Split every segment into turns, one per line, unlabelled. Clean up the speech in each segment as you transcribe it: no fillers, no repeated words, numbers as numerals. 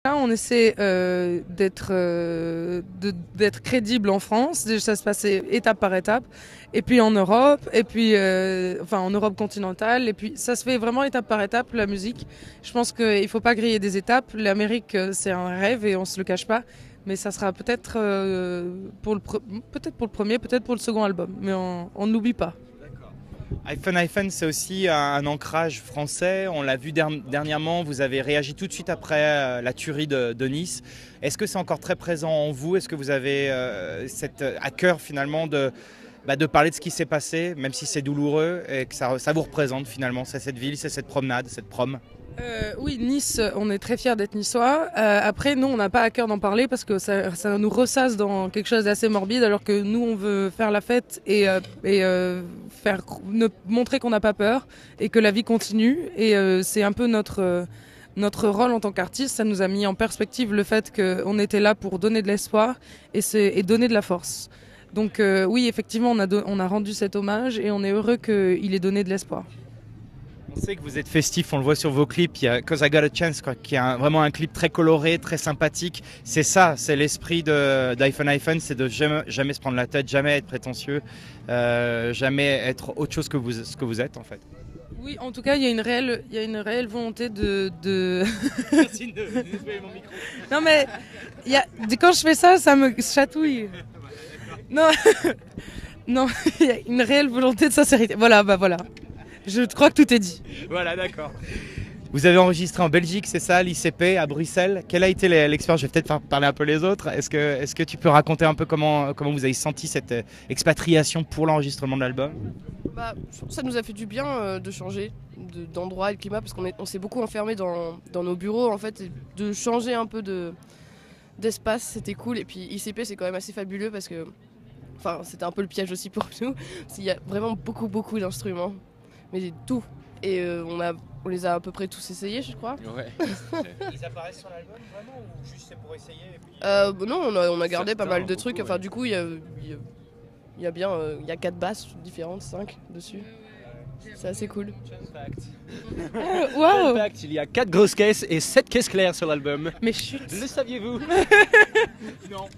Là, on essaie d'être crédible en France. Déjà, ça se passait étape par étape. Et puis en Europe, et puis en Europe continentale. Et puis ça se fait vraiment étape par étape, la musique. Je pense qu'il ne faut pas griller des étapes. L'Amérique, c'est un rêve et on ne se le cache pas. Mais ça sera peut-être peut-être pour le premier, peut-être pour le second album. Mais on n'oublie pas.
iPhone, c'est aussi un ancrage français. On l'a vu dernièrement, vous avez réagi tout de suite après la tuerie de Nice. Est-ce que c'est encore très présent en vous? Est-ce que vous avez à cœur finalement de parler de ce qui s'est passé, même si c'est douloureux, et que ça vous représente finalement? C'est cette ville, c'est cette promenade, cette prom?
Oui, Nice, on est très fiers d'être niçois. Après, nous, on n'a pas à cœur d'en parler parce que ça nous ressasse dans quelque chose d'assez morbide, alors que nous, on veut faire la fête et montrer qu'on n'a pas peur et que la vie continue. Et c'est un peu notre rôle en tant qu'artiste. Ça nous a mis en perspective le fait qu'on était là pour donner de l'espoir et donner de la force. Donc oui, effectivement, on a rendu cet hommage et on est heureux qu'il ait donné de l'espoir.
On sait que vous êtes festif, on le voit sur vos clips. Il y a Cause I Got a Chance, qui est vraiment un clip très coloré, très sympathique. C'est ça, c'est l'esprit d'iPhone, c'est de jamais se prendre la tête, jamais être prétentieux, jamais être autre chose que ce que vous êtes en fait.
Oui, en tout cas, il y a une réelle volonté de...
Merci de nettoyer mon micro.
Non mais, quand je fais ça, ça me chatouille. Non, non, il y a une réelle volonté de sincérité. Voilà. Je crois que tout est dit.
Voilà, d'accord. Vous avez enregistré en Belgique, c'est ça, l'ICP, à Bruxelles. Quelle a été l'expérience? Je vais peut-être parler un peu les autres. Est-ce que tu peux raconter un peu comment vous avez senti cette expatriation pour l'enregistrement de l'album?
Je trouve que ça nous a fait du bien de changer d'endroit et de climat, parce qu'on s'est beaucoup enfermé dans nos bureaux en fait, et de changer un peu d'espace, c'était cool. Et puis ICP, c'est quand même assez fabuleux parce que c'était un peu le piège aussi pour nous. Il y a vraiment beaucoup d'instruments, mais tout. Et on les a à peu près tous essayés, je crois.
Ouais. Ils apparaissent sur l'album vraiment ou juste c'est pour essayer et puis...
Non, on a gardé pas mal de trucs.
Beaucoup, ouais.
Du coup, il y a 4 basses différentes, 5 dessus. C'est assez cool.
Waouh!
Fact, il y a 4 grosses caisses et 7 caisses claires sur l'album.
Mais chut!
Le saviez-vous?
Non.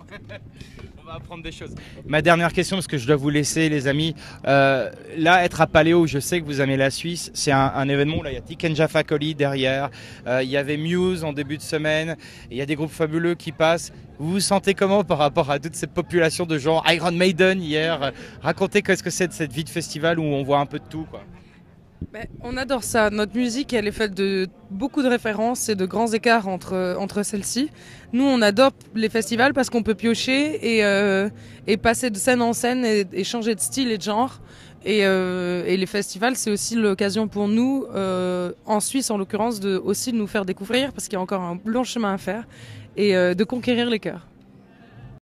On va apprendre des choses. Ma dernière question, parce que je dois vous laisser, les amis. Là, être à Paléo, je sais que vous aimez la Suisse. C'est un événement où là, il y a Tiken Fakoli derrière. Il y avait Muse en début de semaine. Il y a des groupes fabuleux qui passent. Vous vous sentez comment par rapport à toute cette population de gens? Iron Maiden hier. Racontez qu'est-ce que c'est de cette vie de festival où on voit un peu de tout, quoi.
On adore ça. Notre musique, elle est faite de beaucoup de références et de grands écarts entre celles-ci. Nous, on adore les festivals parce qu'on peut piocher et passer de scène en scène et changer de style et de genre. Et les festivals, c'est aussi l'occasion pour nous, en Suisse en l'occurrence, aussi de nous faire découvrir parce qu'il y a encore un long chemin à faire et de conquérir les cœurs.